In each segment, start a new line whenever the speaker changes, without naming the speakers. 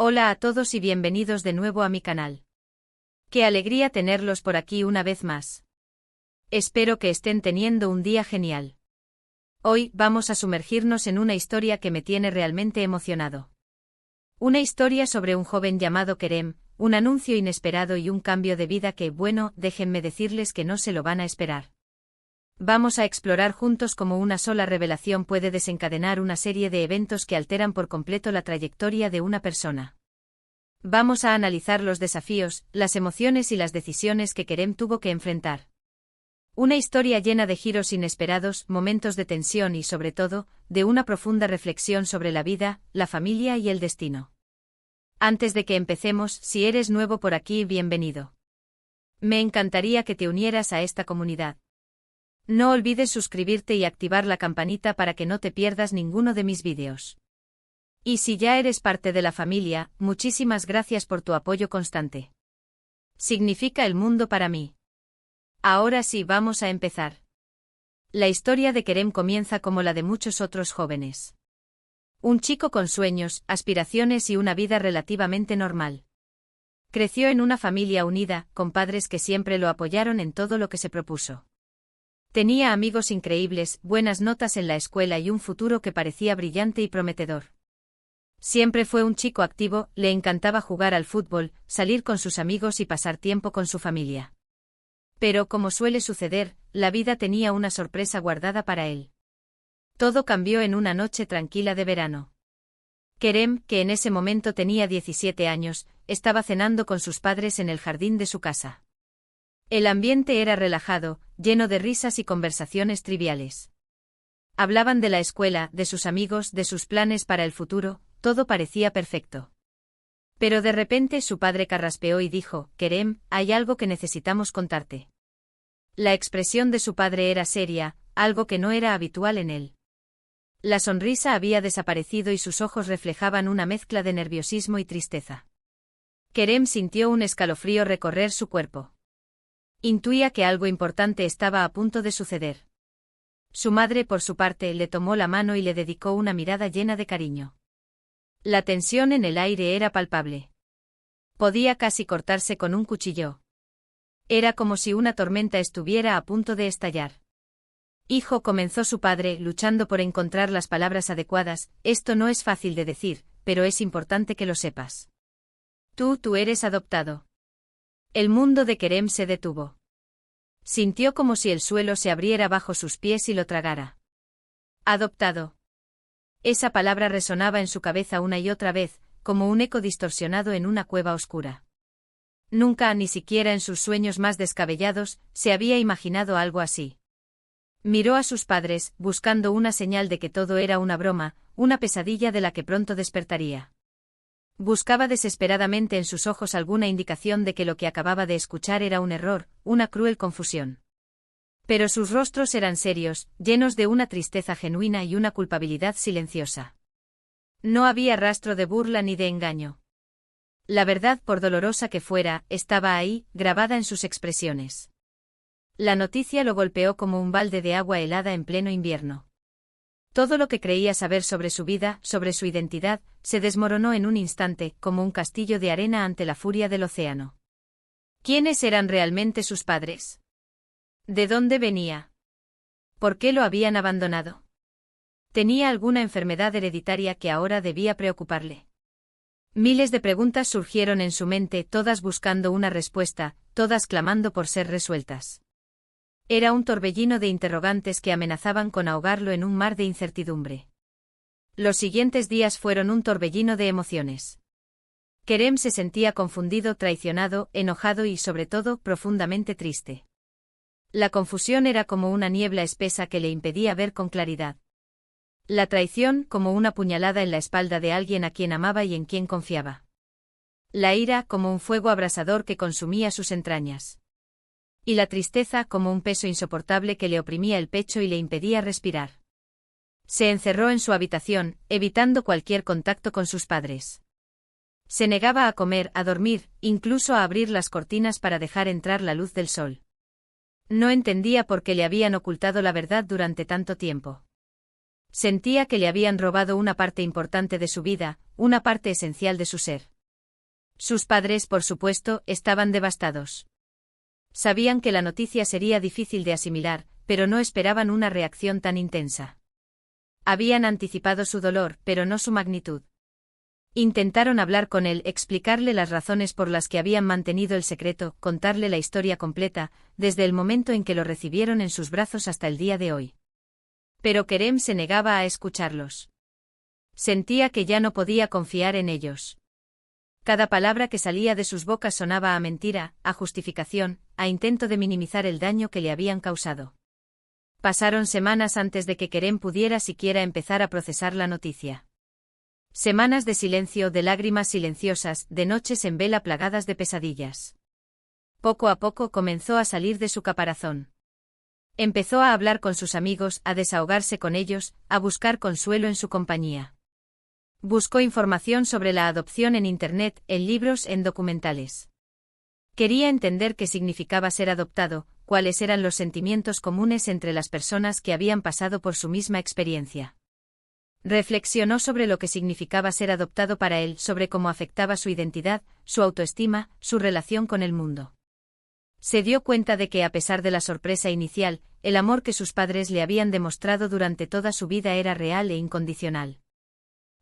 Hola a todos y bienvenidos de nuevo a mi canal. Qué alegría tenerlos por aquí una vez más. Espero que estén teniendo un día genial. Hoy vamos a sumergirnos en una historia que me tiene realmente emocionado. Una historia sobre un joven llamado Kerem, un anuncio inesperado y un cambio de vida que, bueno, déjenme decirles que no se lo van a esperar. Vamos a explorar juntos cómo una sola revelación puede desencadenar una serie de eventos que alteran por completo la trayectoria de una persona. Vamos a analizar los desafíos, las emociones y las decisiones que Kerem tuvo que enfrentar. Una historia llena de giros inesperados, momentos de tensión y, sobre todo, de una profunda reflexión sobre la vida, la familia y el destino. Antes de que empecemos, si eres nuevo por aquí, bienvenido. Me encantaría que te unieras a esta comunidad. No olvides suscribirte y activar la campanita para que no te pierdas ninguno de mis vídeos. Y si ya eres parte de la familia, muchísimas gracias por tu apoyo constante. Significa el mundo para mí. Ahora sí, vamos a empezar. La historia de Kerem comienza como la de muchos otros jóvenes. Un chico con sueños, aspiraciones y una vida relativamente normal. Creció en una familia unida, con padres que siempre lo apoyaron en todo lo que se propuso. Tenía amigos increíbles, buenas notas en la escuela y un futuro que parecía brillante y prometedor. Siempre fue un chico activo, le encantaba jugar al fútbol, salir con sus amigos y pasar tiempo con su familia. Pero, como suele suceder, la vida tenía una sorpresa guardada para él. Todo cambió en una noche tranquila de verano. Kerem, que en ese momento tenía 17 años, estaba cenando con sus padres en el jardín de su casa. El ambiente era relajado, lleno de risas y conversaciones triviales. Hablaban de la escuela, de sus amigos, de sus planes para el futuro, todo parecía perfecto. Pero de repente su padre carraspeó y dijo: «Kerem, hay algo que necesitamos contarte». La expresión de su padre era seria, algo que no era habitual en él. La sonrisa había desaparecido y sus ojos reflejaban una mezcla de nerviosismo y tristeza. Kerem sintió un escalofrío recorrer su cuerpo. Intuía que algo importante estaba a punto de suceder. Su madre, por su parte, le tomó la mano y le dedicó una mirada llena de cariño. La tensión en el aire era palpable. Podía casi cortarse con un cuchillo. Era como si una tormenta estuviera a punto de estallar. «Hijo», comenzó su padre, luchando por encontrar las palabras adecuadas, «esto no es fácil de decir, pero es importante que lo sepas. Tú eres adoptado». El mundo de Kerem se detuvo. Sintió como si el suelo se abriera bajo sus pies y lo tragara. «Adoptado». Esa palabra resonaba en su cabeza una y otra vez, como un eco distorsionado en una cueva oscura. Nunca, ni siquiera en sus sueños más descabellados, se había imaginado algo así. Miró a sus padres, buscando una señal de que todo era una broma, una pesadilla de la que pronto despertaría. Buscaba desesperadamente en sus ojos alguna indicación de que lo que acababa de escuchar era un error, una cruel confusión. Pero sus rostros eran serios, llenos de una tristeza genuina y una culpabilidad silenciosa. No había rastro de burla ni de engaño. La verdad, por dolorosa que fuera, estaba ahí, grabada en sus expresiones. La noticia lo golpeó como un balde de agua helada en pleno invierno. Todo lo que creía saber sobre su vida, sobre su identidad, se desmoronó en un instante, como un castillo de arena ante la furia del océano. ¿Quiénes eran realmente sus padres? ¿De dónde venía? ¿Por qué lo habían abandonado? ¿Tenía alguna enfermedad hereditaria que ahora debía preocuparle? Miles de preguntas surgieron en su mente, todas buscando una respuesta, todas clamando por ser resueltas. Era un torbellino de interrogantes que amenazaban con ahogarlo en un mar de incertidumbre. Los siguientes días fueron un torbellino de emociones. Kerem se sentía confundido, traicionado, enojado y, sobre todo, profundamente triste. La confusión era como una niebla espesa que le impedía ver con claridad. La traición, como una puñalada en la espalda de alguien a quien amaba y en quien confiaba. La ira, como un fuego abrasador que consumía sus entrañas. Y la tristeza, como un peso insoportable que le oprimía el pecho y le impedía respirar. Se encerró en su habitación, evitando cualquier contacto con sus padres. Se negaba a comer, a dormir, incluso a abrir las cortinas para dejar entrar la luz del sol. No entendía por qué le habían ocultado la verdad durante tanto tiempo. Sentía que le habían robado una parte importante de su vida, una parte esencial de su ser. Sus padres, por supuesto, estaban devastados. Sabían que la noticia sería difícil de asimilar, pero no esperaban una reacción tan intensa. Habían anticipado su dolor, pero no su magnitud. Intentaron hablar con él, explicarle las razones por las que habían mantenido el secreto, contarle la historia completa, desde el momento en que lo recibieron en sus brazos hasta el día de hoy. Pero Kerem se negaba a escucharlos. Sentía que ya no podía confiar en ellos. Cada palabra que salía de sus bocas sonaba a mentira, a justificación, a intento de minimizar el daño que le habían causado. Pasaron semanas antes de que Kerem pudiera siquiera empezar a procesar la noticia. Semanas de silencio, de lágrimas silenciosas, de noches en vela plagadas de pesadillas. Poco a poco comenzó a salir de su caparazón. Empezó a hablar con sus amigos, a desahogarse con ellos, a buscar consuelo en su compañía. Buscó información sobre la adopción en Internet, en libros, en documentales. Quería entender qué significaba ser adoptado, cuáles eran los sentimientos comunes entre las personas que habían pasado por su misma experiencia. Reflexionó sobre lo que significaba ser adoptado para él, sobre cómo afectaba su identidad, su autoestima, su relación con el mundo. Se dio cuenta de que, a pesar de la sorpresa inicial, el amor que sus padres le habían demostrado durante toda su vida era real e incondicional.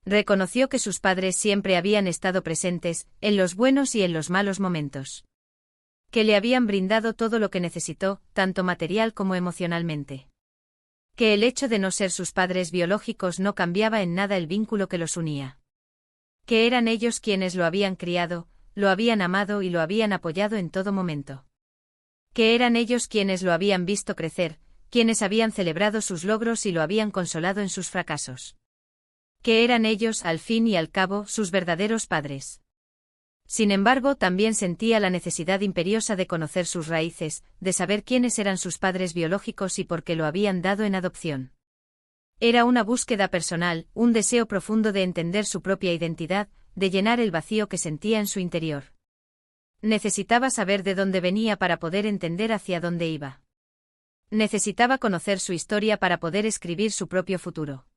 Reconoció que sus padres siempre habían estado presentes, en los buenos y en los malos momentos. Que le habían brindado todo lo que necesitó, tanto material como emocionalmente. Que el hecho de no ser sus padres biológicos no cambiaba en nada el vínculo que los unía. Que eran ellos quienes lo habían criado, lo habían amado y lo habían apoyado en todo momento. Que eran ellos quienes lo habían visto crecer, quienes habían celebrado sus logros y lo habían consolado en sus fracasos. Que eran ellos, al fin y al cabo, sus verdaderos padres. Sin embargo, también sentía la necesidad imperiosa de conocer sus raíces, de saber quiénes eran sus padres biológicos y por qué lo habían dado en adopción. Era una búsqueda personal, un deseo profundo de entender su propia identidad, de llenar el vacío que sentía en su interior. Necesitaba saber de dónde venía para poder entender hacia dónde iba. Necesitaba conocer su historia para poder escribir su propio futuro.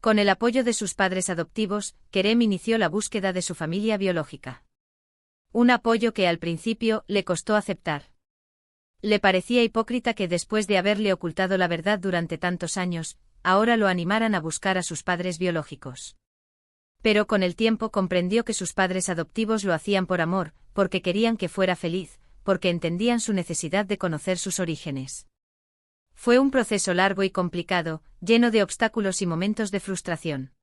Con el apoyo de sus padres adoptivos, Kerem inició la búsqueda de su familia biológica. Un apoyo que al principio le costó aceptar. Le parecía hipócrita que después de haberle ocultado la verdad durante tantos años, ahora lo animaran a buscar a sus padres biológicos. Pero con el tiempo comprendió que sus padres adoptivos lo hacían por amor, porque querían que fuera feliz, porque entendían su necesidad de conocer sus orígenes. Fue un proceso largo y complicado, lleno de obstáculos y momentos de frustración.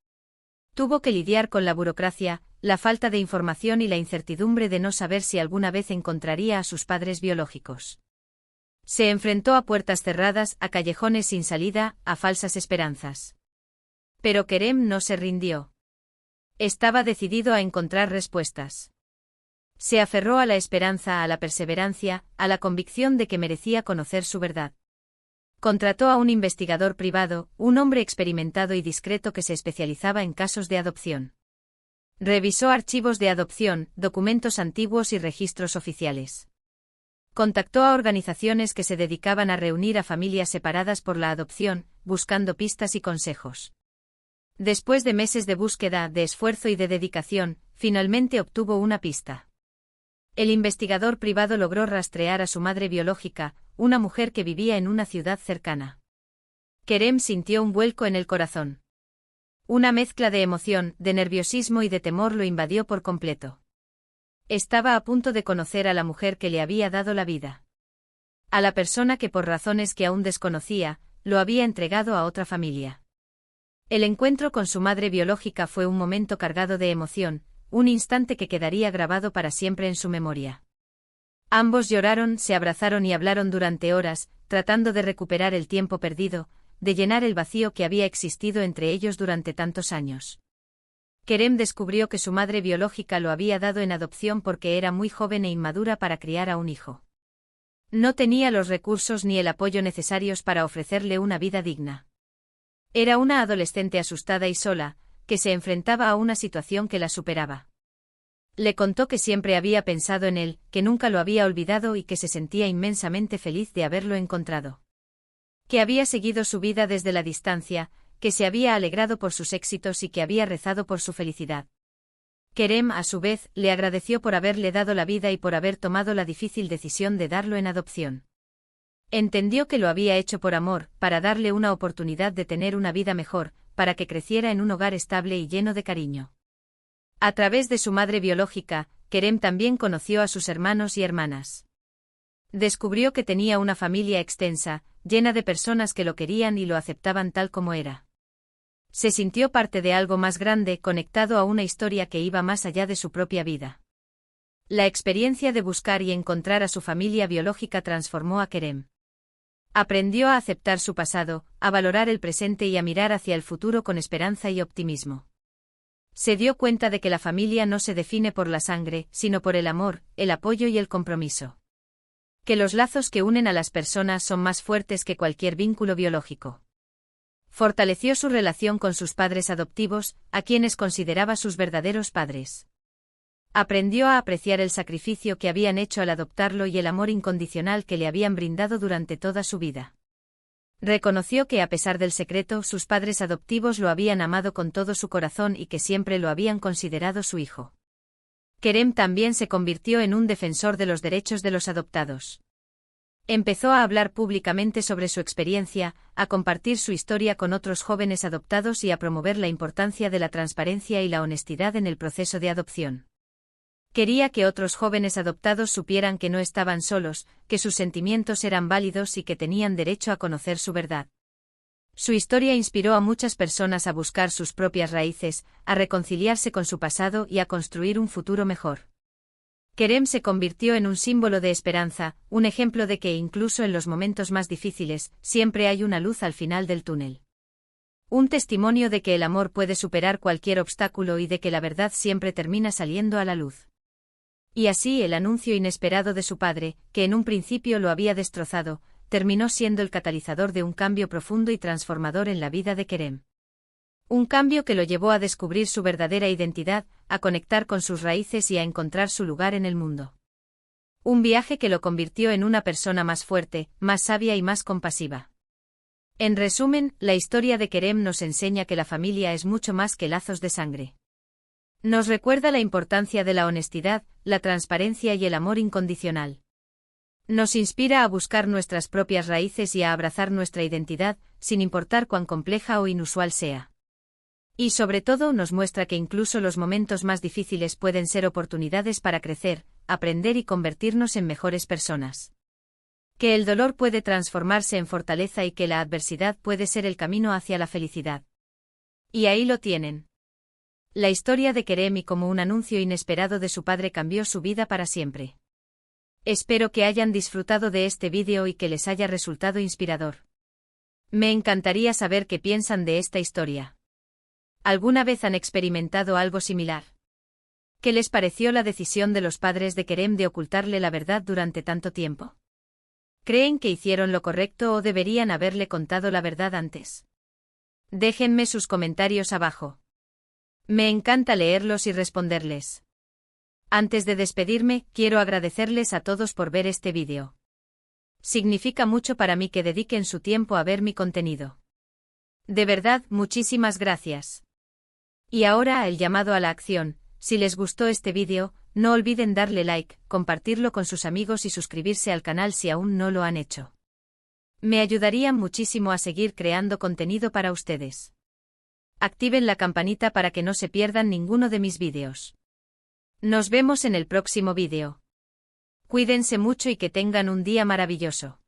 Tuvo que lidiar con la burocracia, la falta de información y la incertidumbre de no saber si alguna vez encontraría a sus padres biológicos. Se enfrentó a puertas cerradas, a callejones sin salida, a falsas esperanzas. Pero Kerem no se rindió. Estaba decidido a encontrar respuestas. Se aferró a la esperanza, a la perseverancia, a la convicción de que merecía conocer su verdad. Contrató a un investigador privado, un hombre experimentado y discreto que se especializaba en casos de adopción. Revisó archivos de adopción, documentos antiguos y registros oficiales. Contactó a organizaciones que se dedicaban a reunir a familias separadas por la adopción, buscando pistas y consejos. Después de meses de búsqueda, de esfuerzo y de dedicación, finalmente obtuvo una pista. El investigador privado logró rastrear a su madre biológica, una mujer que vivía en una ciudad cercana. Kerem sintió un vuelco en el corazón. Una mezcla de emoción, de nerviosismo y de temor lo invadió por completo. Estaba a punto de conocer a la mujer que le había dado la vida. A la persona que por razones que aún desconocía, lo había entregado a otra familia. El encuentro con su madre biológica fue un momento cargado de emoción, un instante que quedaría grabado para siempre en su memoria. Ambos lloraron, se abrazaron y hablaron durante horas, tratando de recuperar el tiempo perdido, de llenar el vacío que había existido entre ellos durante tantos años. Kerem descubrió que su madre biológica lo había dado en adopción porque era muy joven e inmadura para criar a un hijo. No tenía los recursos ni el apoyo necesarios para ofrecerle una vida digna. Era una adolescente asustada y sola, que se enfrentaba a una situación que la superaba. Le contó que siempre había pensado en él, que nunca lo había olvidado y que se sentía inmensamente feliz de haberlo encontrado. Que había seguido su vida desde la distancia, que se había alegrado por sus éxitos y que había rezado por su felicidad. Kerem, a su vez, le agradeció por haberle dado la vida y por haber tomado la difícil decisión de darlo en adopción. Entendió que lo había hecho por amor, para darle una oportunidad de tener una vida mejor, para que creciera en un hogar estable y lleno de cariño. A través de su madre biológica, Kerem también conoció a sus hermanos y hermanas. Descubrió que tenía una familia extensa, llena de personas que lo querían y lo aceptaban tal como era. Se sintió parte de algo más grande, conectado a una historia que iba más allá de su propia vida. La experiencia de buscar y encontrar a su familia biológica transformó a Kerem. Aprendió a aceptar su pasado, a valorar el presente y a mirar hacia el futuro con esperanza y optimismo. Se dio cuenta de que la familia no se define por la sangre, sino por el amor, el apoyo y el compromiso. Que los lazos que unen a las personas son más fuertes que cualquier vínculo biológico. Fortaleció su relación con sus padres adoptivos, a quienes consideraba sus verdaderos padres. Aprendió a apreciar el sacrificio que habían hecho al adoptarlo y el amor incondicional que le habían brindado durante toda su vida. Reconoció que a pesar del secreto, sus padres adoptivos lo habían amado con todo su corazón y que siempre lo habían considerado su hijo. Kerem también se convirtió en un defensor de los derechos de los adoptados. Empezó a hablar públicamente sobre su experiencia, a compartir su historia con otros jóvenes adoptados y a promover la importancia de la transparencia y la honestidad en el proceso de adopción. Quería que otros jóvenes adoptados supieran que no estaban solos, que sus sentimientos eran válidos y que tenían derecho a conocer su verdad. Su historia inspiró a muchas personas a buscar sus propias raíces, a reconciliarse con su pasado y a construir un futuro mejor. Kerem se convirtió en un símbolo de esperanza, un ejemplo de que incluso en los momentos más difíciles, siempre hay una luz al final del túnel. Un testimonio de que el amor puede superar cualquier obstáculo y de que la verdad siempre termina saliendo a la luz. Y así el anuncio inesperado de su padre, que en un principio lo había destrozado, terminó siendo el catalizador de un cambio profundo y transformador en la vida de Kerem. Un cambio que lo llevó a descubrir su verdadera identidad, a conectar con sus raíces y a encontrar su lugar en el mundo. Un viaje que lo convirtió en una persona más fuerte, más sabia y más compasiva. En resumen, la historia de Kerem nos enseña que la familia es mucho más que lazos de sangre. Nos recuerda la importancia de la honestidad, la transparencia y el amor incondicional. Nos inspira a buscar nuestras propias raíces y a abrazar nuestra identidad, sin importar cuán compleja o inusual sea. Y sobre todo nos muestra que incluso los momentos más difíciles pueden ser oportunidades para crecer, aprender y convertirnos en mejores personas. Que el dolor puede transformarse en fortaleza y que la adversidad puede ser el camino hacia la felicidad. Y ahí lo tienen. La historia de Kerem y como un anuncio inesperado de su padre cambió su vida para siempre. Espero que hayan disfrutado de este vídeo y que les haya resultado inspirador. Me encantaría saber qué piensan de esta historia. ¿Alguna vez han experimentado algo similar? ¿Qué les pareció la decisión de los padres de Kerem de ocultarle la verdad durante tanto tiempo? ¿Creen que hicieron lo correcto o deberían haberle contado la verdad antes? Déjenme sus comentarios abajo. Me encanta leerlos y responderles. Antes de despedirme, quiero agradecerles a todos por ver este vídeo. Significa mucho para mí que dediquen su tiempo a ver mi contenido. De verdad, muchísimas gracias. Y ahora el llamado a la acción. Si les gustó este vídeo, no olviden darle like, compartirlo con sus amigos y suscribirse al canal si aún no lo han hecho. Me ayudarían muchísimo a seguir creando contenido para ustedes. Activen la campanita para que no se pierdan ninguno de mis vídeos. Nos vemos en el próximo vídeo. Cuídense mucho y que tengan un día maravilloso.